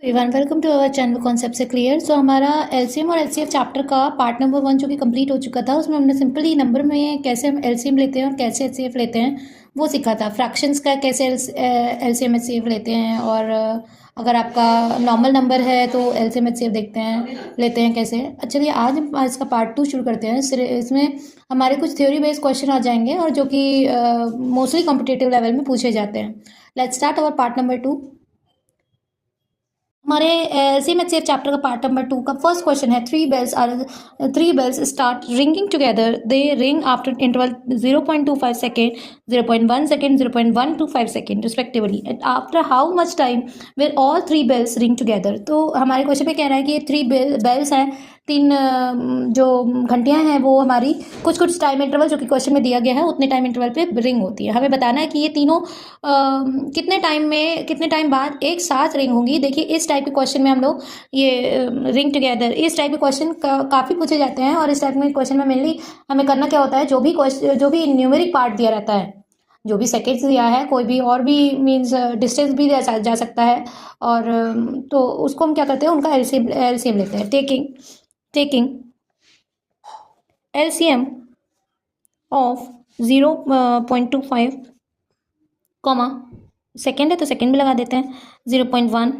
Everyone welcome to our channel concept से क्लियर। So हमारा एलसीएम और एलसीएफ चैप्टर का पार्ट नंबर 1 जो कि कंप्लीट हो चुका था, उसमें हमने सिंपली नंबर में कैसे हम एलसीएम लेते हैं और कैसे एचसीएफ लेते हैं वो सीखा था। फ्रैक्शंस का कैसे एलसीएम एचसीएफ लेते हैं, और अगर आपका नॉर्मल नंबर है तो एलसीएम एचसीएफ लेते हैं कैसे। चलिए आज हम इसका पार्ट 2 शुरू करते हैं। इसमें हमारे कुछ थ्योरी बेस्ड क्वेश्चन आ जाएंगे और जो कि मोस्टली कॉम्पिटेटिव लेवल में पूछे जाते हैं। Let's start our part number 2। हमारे सेम एच चैप्टर का पार्ट नंबर 2 का फर्स्ट क्वेश्चन है, three bells start ringing together, they ring after interval 0.25 second, 0.1 second, 0.125 second respectively, after how much time will all three bells ring together. तो हमारे question में कह रहा है कि ये थ्री बेल्स हैं, तीन जो घंटियां हैं वो हमारी कुछ कुछ टाइम इंटरवल जो कि क्वेश्चन में दिया गया है उतने टाइम इंटरवल पे रिंग होती है। हमें बताना है कि ये तीनों कितने टाइम बाद एक साथ रिंग होंगी। देखिए इस टाइप के क्वेश्चन में हम लोग ये रिंग टुगेदर, इस टाइप के क्वेश्चन काफ़ी पूछे जाते हैं। और इस टाइप में क्वेश्चन में मेनली हमें करना क्या होता है, जो भी न्यूमेरिक पार्ट दिया रहता है, जो भी सेकेंड्स दिया है, कोई भी और भी मीन्स डिस्टेंस भी जा सकता है, और तो उसको हम क्या करते हैं, उनका एलसीएम लेते हैं। Taking LCM of 0.25 comma, second है तो सेकेंड भी लगा देते हैं, 0.1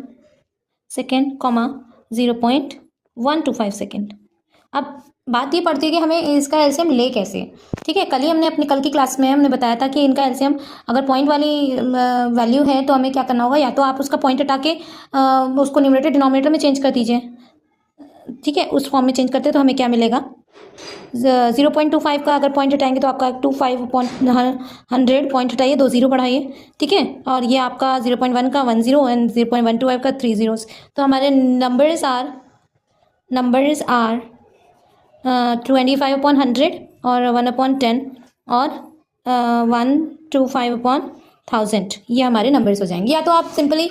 सेकेंड कॉमा 0.125 सेकेंड। अब बात ये पड़ती है कि हमें इसका एलसीएम ले कैसे। ठीक है, कल की क्लास में हमने बताया था कि इनका एलसीएम अगर पॉइंट वाली वैल्यू है तो हमें क्या करना होगा, या तो आप उसका पॉइंट हटा के उसको न्यूमरेटर डिनोमिनेटर में चेंज कर दीजिए। ठीक है, उस फॉर्म में चेंज करते तो हमें क्या मिलेगा, 0.25 का अगर पॉइंट हटाएंगे तो आपका 25/100 पॉइंट हटाइए, 2 0 बढ़ाइए। ठीक है, और ये आपका 0.1 का 1 0 एंड 0.125 का 3 zeros। तो हमारे नंबर्स आर 25/100 और 1/10 और 125/1000, ये हमारे नंबर्स हो जाएंगे। या तो आप सिंपली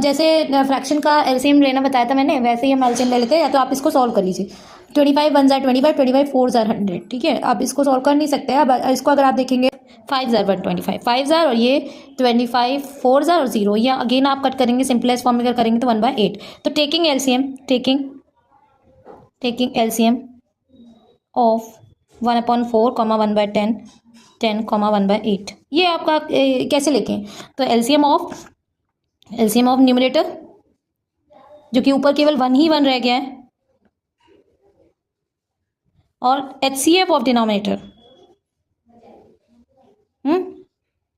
जैसे फ्रैक्शन का एलसीएम लेना बताया था मैंने, वैसे ही हम एलसीएम ले लेते हैं। या तो आप इसको सॉल्व कर लीजिए, 25 1 25, 25 4 100। ठीक है, आप इसको सॉल्व कर नहीं सकते। अब इसको अगर आप देखेंगे 5 125, 5 और ये 25 4 और 0, या अगेन आप कट करेंगे सिंपलेस्ट फॉर्म में अगर करेंगे तो 1/8। तो टेकिंग एलसीएम ऑफ 1/4, 1/10, 10, 1/8, ये आपका कैसे लिखें। तो एलसीएम ऑफ न्यूमरेटर, जो कि ऊपर केवल 1 ही 1 रह गया है, और एचसीएफ ऑफ डिनोमिनेटर,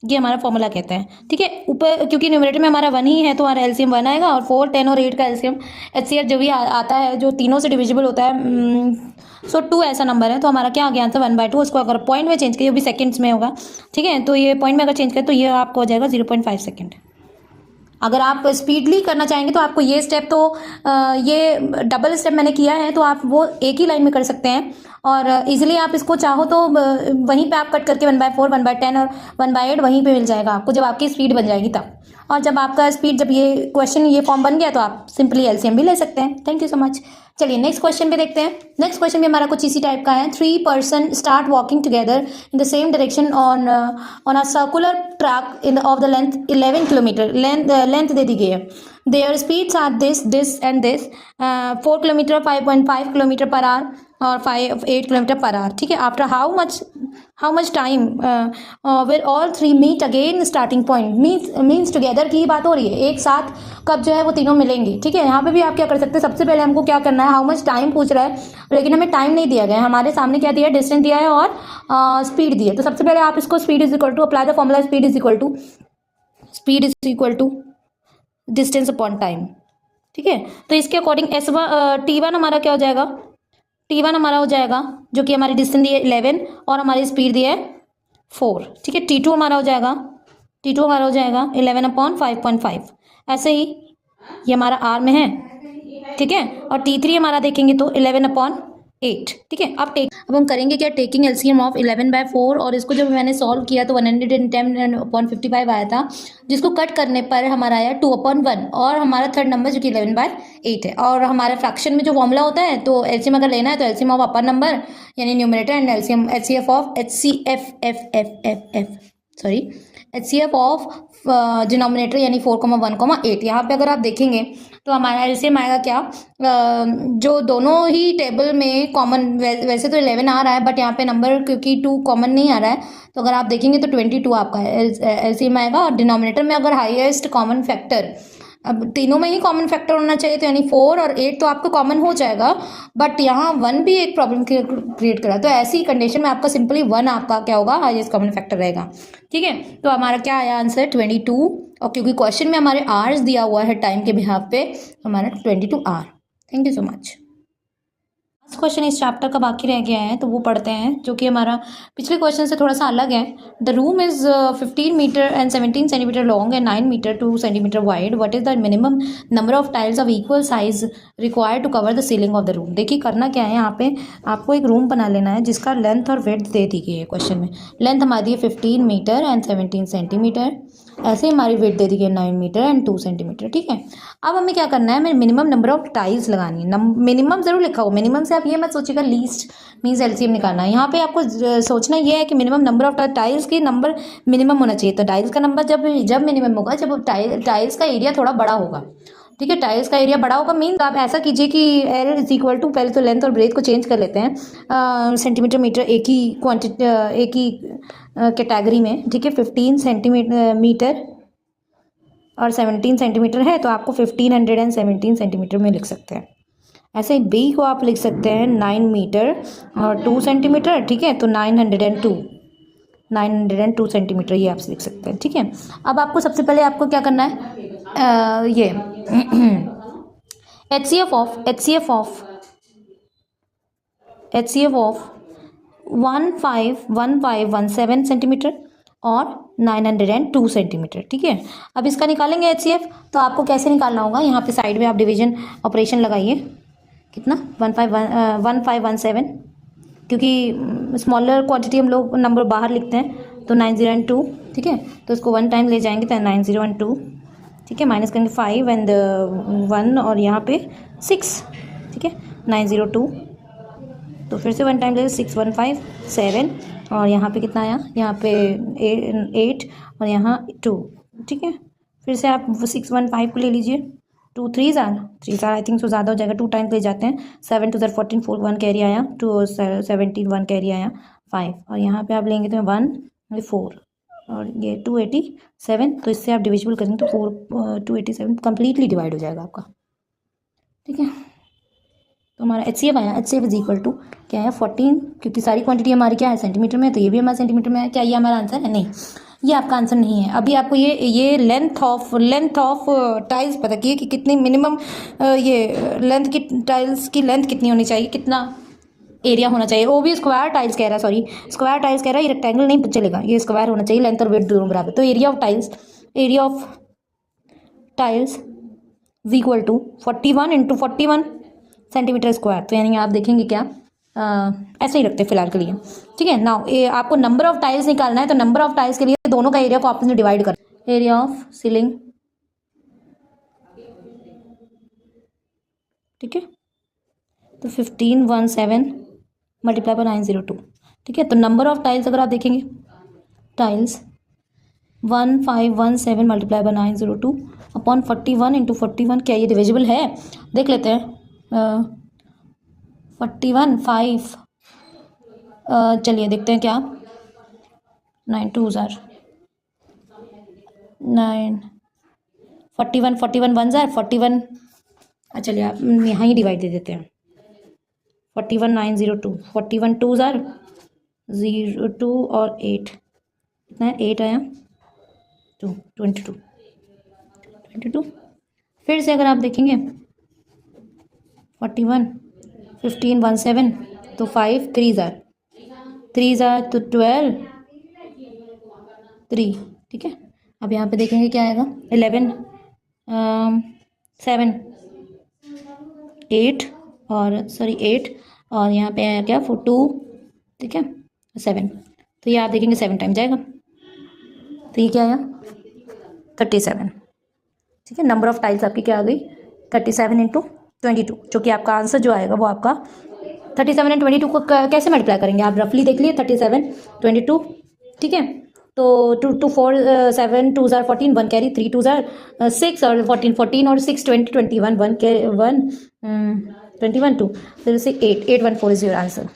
ये हमारा फॉर्मूला कहता है। ठीक है, ऊपर क्योंकि न्यूमरेटर में हमारा 1 ही है तो हमारा एलसीएम 1 आएगा, और 4 10 और 8 का एलसीएम एचसीएफ जो भी आता है, जो तीनों से डिविजिबल होता है, सो 2 ऐसा नंबर है, तो हमारा क्या आ गया आंसर 1/2। उसको अगर पॉइंट में चेंज करिए, वो भी सेकेंड्स में होगा। ठीक है, तो ये पॉइंट में अगर चेंज करें तो ये आपको हो जाएगा 0.5 सेकेंड। अगर आप स्पीडली करना चाहेंगे तो आपको ये स्टेप, तो ये डबल स्टेप मैंने किया है, तो आप वो एक ही लाइन में कर सकते हैं। और इजीली आप इसको चाहो तो वहीं पे आप कट करके 1/4, 1/10 और 1/8 वहीं पे मिल जाएगा आपको, जब आपकी स्पीड बन जाएगी तब। और जब आपका स्पीड, जब ये क्वेश्चन ये फॉर्म बन गया तो आप सिंपली एलसीएम भी ले सकते हैं। Thank you so much. चलिए नेक्स्ट क्वेश्चन पे देखते हैं। नेक्स्ट क्वेश्चन भी हमारा कुछ इसी टाइप का है। 3 person start walking together in the same direction on a circular track in of the length 11 kilometer, length दे दी गई है। Their speeds are this and this, 4 kilometer, 5.5 kilometer per hour और 8 किलोमीटर पर आवर। ठीक है, after how much time will all three meet again starting point. Means together की ही बात हो रही है, एक साथ कब जो है वो तीनों मिलेंगे। ठीक है, यहाँ पे भी आप क्या कर सकते हैं, सबसे पहले हमको क्या करना है, हाउ मच टाइम पूछ रहा है, लेकिन हमें टाइम नहीं दिया गया है, हमारे सामने क्या दिया है, डिस्टेंस दिया है और स्पीड दी है। तो सबसे पहले आप इसको speed is equal to apply the formula, speed is equal to distance upon time. ठीक है, तो इसके अकॉर्डिंग T1 हमारा क्या हो जाएगा, T1 हमारा हो जाएगा, जो कि हमारी डिस्टेंस दी है 11 और हमारी स्पीड दी है 4। ठीक है, T2 हमारा हो जाएगा 11/5.5। ऐसे ही ये हमारा R में है। ठीक है, और T3 हमारा देखेंगे तो 11/8। ठीक है, अब हम करेंगे क्या, टेकिंग एलसीएम ऑफ 11/4, और इसको जब मैंने सॉल्व किया तो 110/55 आया था, जिसको कट करने पर हमारा आया 2/1, और हमारा थर्ड नंबर जो कि 11/8 है। और हमारे फ्रैक्शन में जो फॉर्मूला होता है, तो एलसीएम अगर लेना है तो एलसीएम ऑफ अपर नंबर यानी numerator and LCM HCF of F. Sorry, HCF of denominator यानी 4,1,8। यहाँ पे अगर आप देखेंगे तो हमारा एलसीएम आएगा क्या, जो दोनों ही टेबल में कॉमन, वैसे तो 11 आ रहा है बट यहाँ पे नंबर क्योंकि 2 कॉमन नहीं आ रहा है, तो अगर आप देखेंगे तो 22 आपका एलसीएम आएगा। और डिनोमिनेटर में अगर हाईएस्ट कॉमन फैक्टर, अब तीनों में ही कॉमन फैक्टर होना चाहिए, तो यानी 4 और 8 तो आपको कॉमन हो जाएगा, बट यहाँ 1 भी एक प्रॉब्लम क्रिएट करा, तो ऐसी कंडीशन में आपका सिंपली 1 आपका क्या होगा, हाईएस्ट कॉमन फैक्टर रहेगा। ठीक है, तो हमारा क्या आया आंसर 22, और क्योंकि क्वेश्चन में हमारे आवर्स दिया हुआ है टाइम के बिहाफ पे, हमारा 22 hour. Thank you so much. Last question इस चैप्टर का बाकी रह गया है, तो वो पढ़ते हैं, जो कि हमारा पिछले क्वेश्चन से थोड़ा सा अलग है। The room is 15 metre and 17 centimetre long and 9 metre 2 centimetre wide. What is the minimum number of tiles of equal size required to cover the ceiling of the room. देखिए करना क्या है, यहाँ पे आपको एक रूम बना लेना है जिसका लेंथ और विड्थ दे दी गई है क्वेश्चन में। लेंथ हमारी है 15 मीटर एंड 17 सेंटीमीटर, ऐसे हमारी विड्थ दे दी गई है 9 मीटर एंड 2 सेंटीमीटर। ठीक है, अब हमें क्या करना है, हमें मिनिमम नंबर ऑफ टाइल्स लगानी है। मिनिमम जरूर लिखा हो, मिनिमम से आप ये मत सोचिएगा लीस्ट मीन्स एलसीएम निकालना है। यहाँ पे आपको सोचना ये है कि मिनिमम नंबर ऑफ टाइल्स की नंबर मिनिमम होना चाहिए। तो टाइल्स का नंबर जब मिनिमम होगा जब टाइल्स का एरिया थोड़ा बड़ा होगा। ठीक है, टाइल्स का एरिया बड़ा होगा मीन आप ऐसा कीजिए कि L इज इक्वल टू, पहले तो लेंथ और ब्रेथ को चेंज कर लेते हैं, सेंटीमीटर मीटर एक ही क्वांटिटी, एक ही कैटेगरी में। ठीक है, 15 सेंटीमीटर मीटर और 17 सेंटीमीटर है, तो आपको 1517 सेंटीमीटर में लिख सकते हैं। ऐसे बी को आप लिख सकते हैं 9 मीटर और 2 सेंटीमीटर। ठीक है, तो 902 सेंटीमीटर ये आप लिख सकते हैं। ठीक है, अब आपको सबसे पहले आपको क्या करना है, ये HCF ऑफ 151517 सेंटीमीटर और 902 सेंटीमीटर। ठीक है, अब इसका निकालेंगे HCF, तो आपको कैसे निकालना होगा, यहाँ पे साइड में आप डिवीजन ऑपरेशन लगाइए। कितना 1517, क्योंकि स्मॉलर क्वांटिटी हम लोग नंबर बाहर लिखते हैं, तो 902। ठीक है, तो इसको 1 टाइम ले जाएंगे तो 902। ठीक है, माइनस करेंगे 5 एंड 1 और यहाँ पे 6। ठीक है, 902, तो फिर से 1 टाइम ले 6157 और यहाँ पे कितना आया, यहाँ पे 8 और यहाँ 2। ठीक है, फिर से आप 615 को ले लीजिए, 2 3 आई थिंक सो ज़्यादा हो जाएगा, 2 टाइम्स ले जाते हैं, 7 2 14 4 1 कैरी आया, 2 17 1 कैरी आया 5, और यहाँ पे आप लेंगे तो 1 4 और ये 287, तो इससे आप डिविजिबल करेंगे तो 287 कम्प्लीटली डिवाइड हो जाएगा आपका। ठीक है, तो हमारा HCF आया, HCF इज इक्वल टू क्या है 14, क्योंकि सारी क्वांटिटी हमारी क्या है सेंटीमीटर में, तो ये भी हमारा सेंटीमीटर में है। क्या ये हमारा आंसर है? नहीं, ये आपका आंसर नहीं है। अभी आपको ये लेंथ ऑफ टाइल्स पता किए कि कितनी मिनिमम ये लेंथ की टाइल्स की लेंथ कितनी होनी चाहिए, कितना एरिया होना चाहिए। वो भी स्क्वायर टाइल्स कह रहा है, सॉरी स्क्वायर टाइल्स कह रहा है, ये रेक्टेंगल नहीं चलेगा, ये स्क्वायर होना चाहिए, लेंथ और विड्थ दोनों बराबर। तो area of tiles is equal to 41 × 41 centimetre square. तो यानी आप देखेंगे क्या, ऐसे ही रखते हैं फिलहाल के लिए। ठीक है, नाउ आपको नंबर ऑफ टाइल्स निकालना है, तो नंबर ऑफ टाइल्स के लिए दोनों का एरिया को आपस में डिवाइड कर, एरिया ऑफ सीलिंग। ठीक है, तो 1517 मल्टीप्लाई बाय 902। ठीक है, तो नंबर ऑफ टाइल्स अगर आप देखेंगे, टाइल्स 1517 मल्टीप्लाई बाय 902 अपॉन 41 × 41, क्या ये डिविजिबल है? देख लेते हैं। 41 5, चलिए देखते हैं क्या, 9 2 9 41 41 1 41, चलिए आप यहाँ ही डिवाइड दे देते हैं, 41 902 41 2 02 और 8, कितना है 8 आया 2 22। फिर से अगर आप देखेंगे 41 15 17, तो 5 3 तो 12 3। ठीक है, अब यहाँ पे देखेंगे क्या आएगा, 11 7 8 और 8 और यहाँ पे आया क्या 2। ठीक है, 7, तो ये आप देखेंगे 7 टाइम जाएगा, तो ये क्या आया 37। ठीक है, नंबर ऑफ टाइल्स आपकी क्या आ गई 37 × 22, जो कि आपका आंसर जो आएगा वो आपका 37 और 22 को कैसे मल्टीप्लाई करेंगे आप रफली देख लिए, 37 22। ठीक है, तो 2 4 7 2 14 1 कैरी 3 2 6 और 14 14 और 6 20 21 1 1 21 2 फिर से 8 8 1 4 इज योर आंसर.